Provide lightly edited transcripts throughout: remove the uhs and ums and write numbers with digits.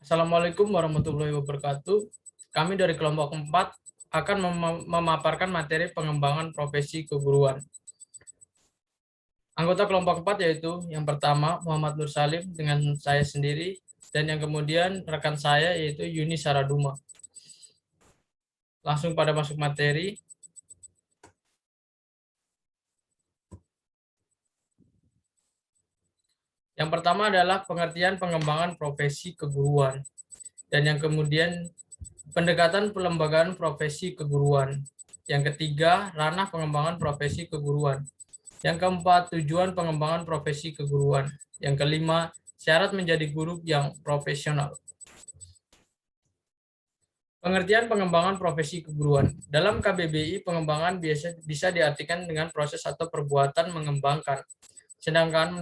Assalamualaikum warahmatullahi wabarakatuh. Kami dari kelompok 4 akan memaparkan materi pengembangan profesi keguruan. Anggota kelompok 4 yaitu yang pertama Muhammad Nur Salim dengan saya sendiri, dan yang kemudian rekan saya yaitu Yuni Saraduma. Langsung pada masuk materi. Yang pertama adalah pengertian pengembangan profesi keguruan, dan yang kemudian pendekatan pelembagaan profesi keguruan. Yang ketiga, ranah pengembangan profesi keguruan. Yang keempat, tujuan pengembangan profesi keguruan. Yang kelima, syarat menjadi guru yang profesional. Pengertian pengembangan profesi keguruan. Dalam KBBI, pengembangan bisa diartikan dengan proses atau perbuatan mengembangkan. Sedangkan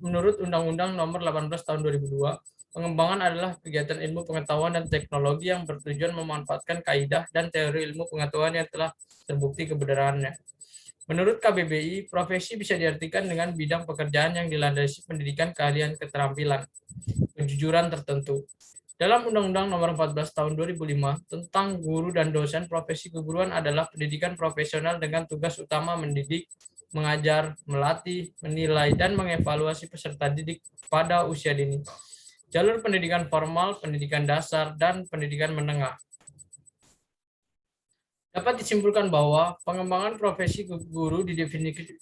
menurut Undang-Undang Nomor 18 Tahun 2002, pengembangan adalah kegiatan ilmu pengetahuan dan teknologi yang bertujuan memanfaatkan kaidah dan teori ilmu pengetahuan yang telah terbukti kebenarannya. Menurut KBBI, profesi bisa diartikan dengan bidang pekerjaan yang dilandasi pendidikan, keahlian, keterampilan, kejujuran tertentu. Dalam Undang-Undang Nomor 14 Tahun 2005 tentang guru dan dosen, profesi keguruan adalah pendidikan profesional dengan tugas utama mendidik, mengajar, melatih, menilai, dan mengevaluasi peserta didik pada usia dini. Jalur pendidikan formal, pendidikan dasar, dan pendidikan menengah. Dapat disimpulkan bahwa pengembangan profesi guru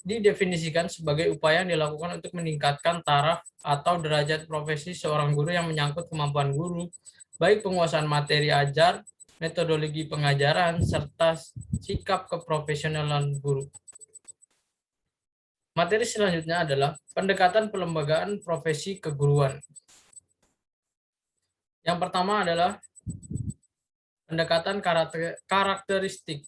didefinisikan sebagai upaya yang dilakukan untuk meningkatkan taraf atau derajat profesi seorang guru yang menyangkut kemampuan guru, baik penguasaan materi ajar, metodologi pengajaran, serta sikap keprofesionalan guru. Materi selanjutnya adalah pendekatan pelembagaan profesi keguruan. Yang pertama adalah pendekatan karakteristik.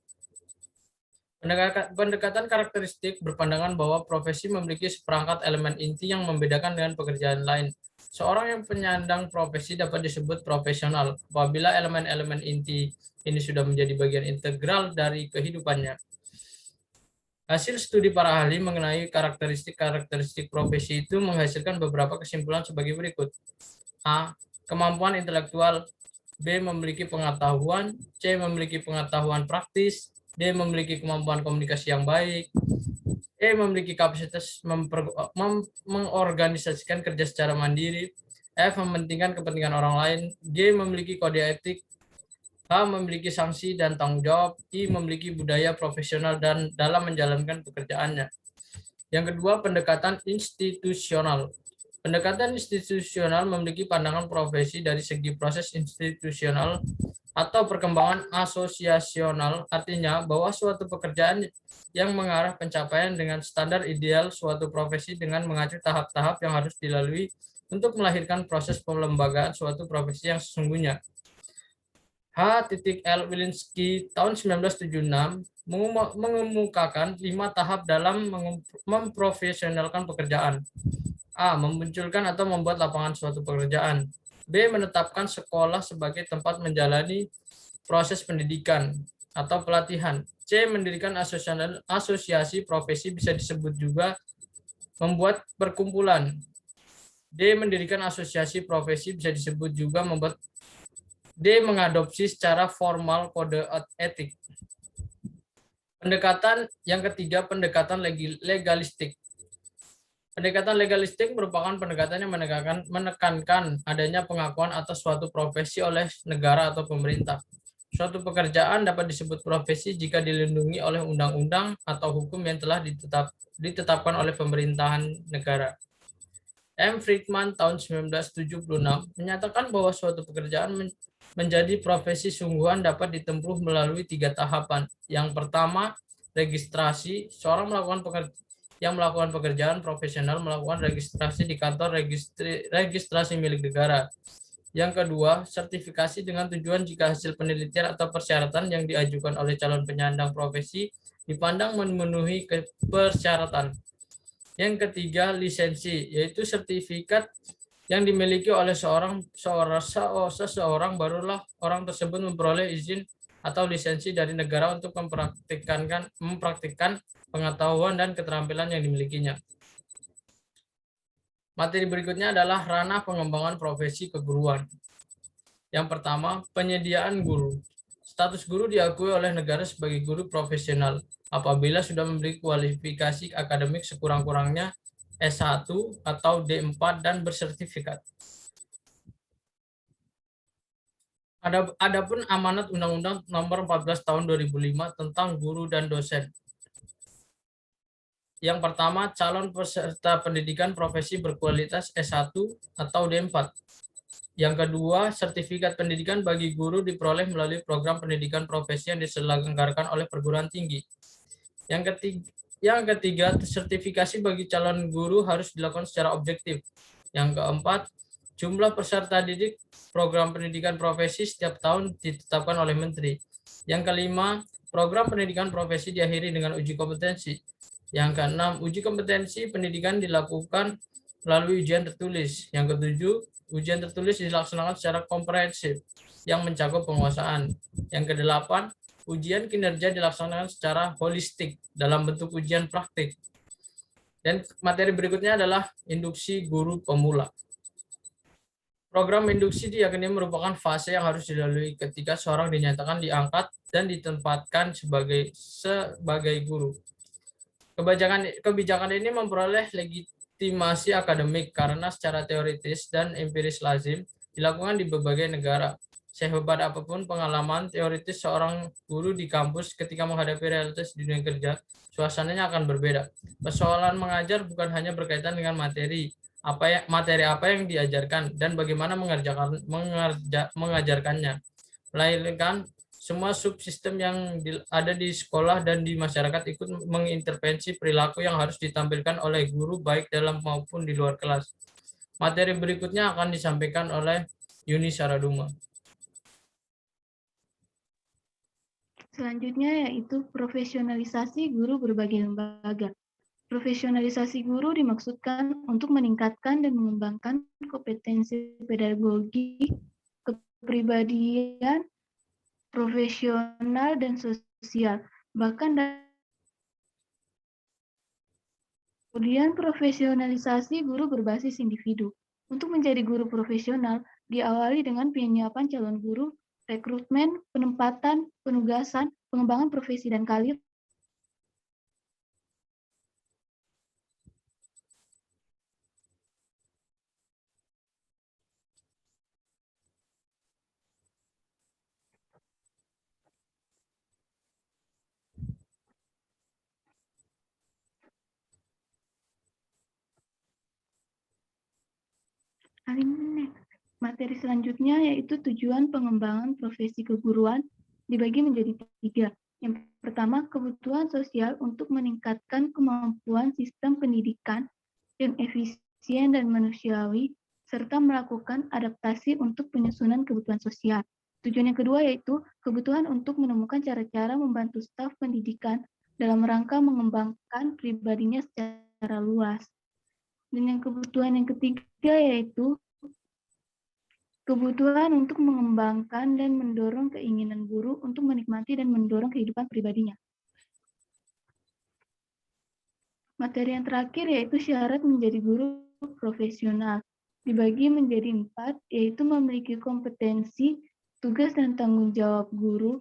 Pendekatan karakteristik berpandangan bahwa profesi memiliki seperangkat elemen inti yang membedakan dengan pekerjaan lain. Seorang yang penyandang profesi dapat disebut profesional apabila elemen-elemen inti ini sudah menjadi bagian integral dari kehidupannya. Hasil studi para ahli mengenai karakteristik profesi itu menghasilkan beberapa kesimpulan sebagai berikut. A. Kemampuan intelektual. B. Memiliki pengetahuan. C. Memiliki pengetahuan praktis. D. Memiliki kemampuan komunikasi yang baik. E. Memiliki kapasitas mengorganisasikan kerja secara mandiri. F. Mementingkan kepentingan orang lain. G. Memiliki kode etik. H. Memiliki sanksi dan tanggung jawab. I. Memiliki budaya profesional dan dalam menjalankan pekerjaannya. Yang kedua, pendekatan institusional. Pendekatan institusional memiliki pandangan profesi dari segi proses institusional atau perkembangan asosiasional, artinya bahwa suatu pekerjaan yang mengarah pencapaian dengan standar ideal suatu profesi dengan mengacu tahap-tahap yang harus dilalui untuk melahirkan proses pelembagaan suatu profesi yang sesungguhnya. H.L. Wilinski tahun 1976 mengemukakan 5 tahap dalam memprofesionalkan pekerjaan. A. Memunculkan atau membuat lapangan suatu pekerjaan. B. Menetapkan sekolah sebagai tempat menjalani proses pendidikan atau pelatihan. C. Mendirikan asosiasi profesi, bisa disebut juga membuat perkumpulan. D. Mendirikan asosiasi profesi, bisa disebut juga membuat. D. Mengadopsi secara formal kode etik. Pendekatan yang ketiga, pendekatan legalistik. Pendekatan legalistik merupakan pendekatan yang menekankan adanya pengakuan atas suatu profesi oleh negara atau pemerintah. Suatu pekerjaan dapat disebut profesi jika dilindungi oleh undang-undang atau hukum yang telah ditetapkan oleh pemerintahan negara. M. Friedman tahun 1976 menyatakan bahwa suatu pekerjaan menjadi profesi sungguhan dapat ditempuh melalui 3 tahapan. Yang pertama, registrasi. Seorang yang melakukan pekerjaan profesional melakukan registrasi di kantor registrasi milik negara. Yang kedua, sertifikasi dengan tujuan jika hasil penelitian atau persyaratan yang diajukan oleh calon penyandang profesi dipandang memenuhi persyaratan. Yang ketiga, lisensi, yaitu sertifikat yang dimiliki oleh seseorang barulah orang tersebut memperoleh izin atau lisensi dari negara untuk mempraktikkan pengetahuan dan keterampilan yang dimilikinya. Materi berikutnya adalah ranah pengembangan profesi keguruan. Yang pertama, penyediaan guru. Status guru diakui oleh negara sebagai guru profesional apabila sudah memiliki kualifikasi akademik sekurang-kurangnya S1 atau D4 dan bersertifikat. Adapun amanat Undang-Undang Nomor 14 Tahun 2005 tentang guru dan dosen. Yang pertama, calon peserta pendidikan profesi berkualitas S1 atau D4. Yang kedua, sertifikat pendidikan bagi guru diperoleh melalui program pendidikan profesi yang diselenggarakan oleh perguruan tinggi. Yang ketiga, sertifikasi bagi calon guru harus dilakukan secara objektif. Yang keempat, jumlah peserta didik program pendidikan profesi setiap tahun ditetapkan oleh menteri. Yang kelima, program pendidikan profesi diakhiri dengan uji kompetensi. Yang keenam, uji kompetensi pendidikan dilakukan melalui ujian tertulis. Yang ketujuh, ujian tertulis dilaksanakan secara komprehensif yang mencakup penguasaan. Yang kedelapan, ujian kinerja dilaksanakan secara holistik dalam bentuk ujian praktik. Dan materi berikutnya adalah induksi guru pemula. Program induksi diyakini merupakan fase yang harus dilalui ketika seorang dinyatakan diangkat dan ditempatkan sebagai guru. Kebijakan ini memperoleh legitimasi akademik karena secara teoritis dan empiris lazim dilakukan di berbagai negara. Sehebat apapun pengalaman teoritis seorang guru di kampus ketika menghadapi realitas di dunia kerja, suasananya akan berbeda. Persoalan mengajar bukan hanya berkaitan dengan materi apa yang diajarkan dan bagaimana mengajarkannya, melainkan semua subsistem yang ada di sekolah dan di masyarakat ikut mengintervensi perilaku yang harus ditampilkan oleh guru baik dalam maupun di luar kelas. Materi berikutnya akan disampaikan oleh Yuni Saraduma. Selanjutnya yaitu profesionalisasi guru berbagai lembaga. Profesionalisasi guru dimaksudkan untuk meningkatkan dan mengembangkan kompetensi pedagogi, kepribadian, profesional, dan sosial. Bahkan kemudian profesionalisasi guru berbasis individu. Untuk menjadi guru profesional, diawali dengan penyiapan calon guru, rekrutmen, penempatan, penugasan, pengembangan profesi dan karir, materi selanjutnya yaitu tujuan pengembangan profesi keguruan dibagi menjadi 3. Yang pertama, kebutuhan sosial untuk meningkatkan kemampuan sistem pendidikan yang efisien dan manusiawi, serta melakukan adaptasi untuk penyusunan kebutuhan sosial. Tujuan yang kedua yaitu kebutuhan untuk menemukan cara-cara membantu staf pendidikan dalam rangka mengembangkan pribadinya secara luas. Dan yang kebutuhan yang ketiga yaitu kebutuhan untuk mengembangkan dan mendorong keinginan guru untuk menikmati dan mendorong kehidupan pribadinya. Materi yang terakhir yaitu syarat menjadi guru profesional. Dibagi menjadi 4, yaitu memiliki kompetensi, tugas dan tanggung jawab guru,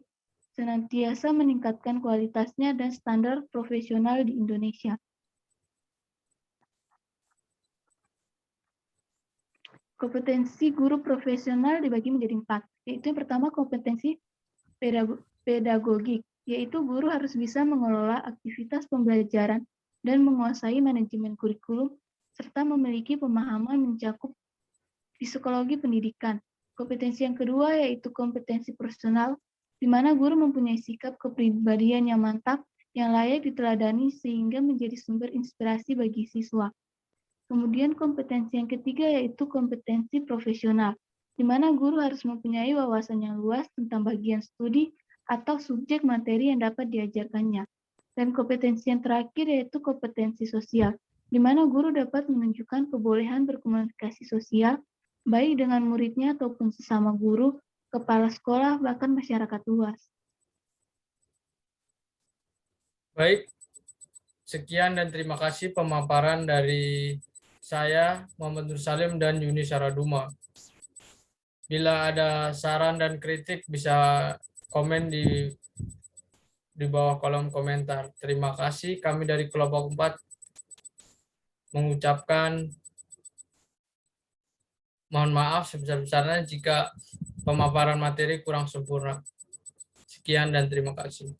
senantiasa meningkatkan kualitasnya dan standar profesional di Indonesia. Kompetensi guru profesional dibagi menjadi 4, yaitu yang pertama kompetensi pedagogik, yaitu guru harus bisa mengelola aktivitas pembelajaran dan menguasai manajemen kurikulum, serta memiliki pemahaman mencakup psikologi pendidikan. Kompetensi yang kedua yaitu kompetensi personal, di mana guru mempunyai sikap kepribadian yang mantap, yang layak diteladani sehingga menjadi sumber inspirasi bagi siswa. Kemudian kompetensi yang ketiga yaitu kompetensi profesional, di mana guru harus mempunyai wawasan yang luas tentang bagian studi atau subjek materi yang dapat diajarkannya. Dan kompetensi yang terakhir yaitu kompetensi sosial, di mana guru dapat menunjukkan kebolehan berkomunikasi sosial, baik dengan muridnya ataupun sesama guru, kepala sekolah, bahkan masyarakat luas. Baik, sekian dan terima kasih pemaparan dari saya, Muhammad Nur Salim dan Yuni Saraduma. Bila ada saran dan kritik bisa komen di bawah kolom komentar. Terima kasih. Kami dari kelompok 4 mengucapkan mohon maaf sebesar-besarnya jika pemaparan materi kurang sempurna. Sekian dan terima kasih.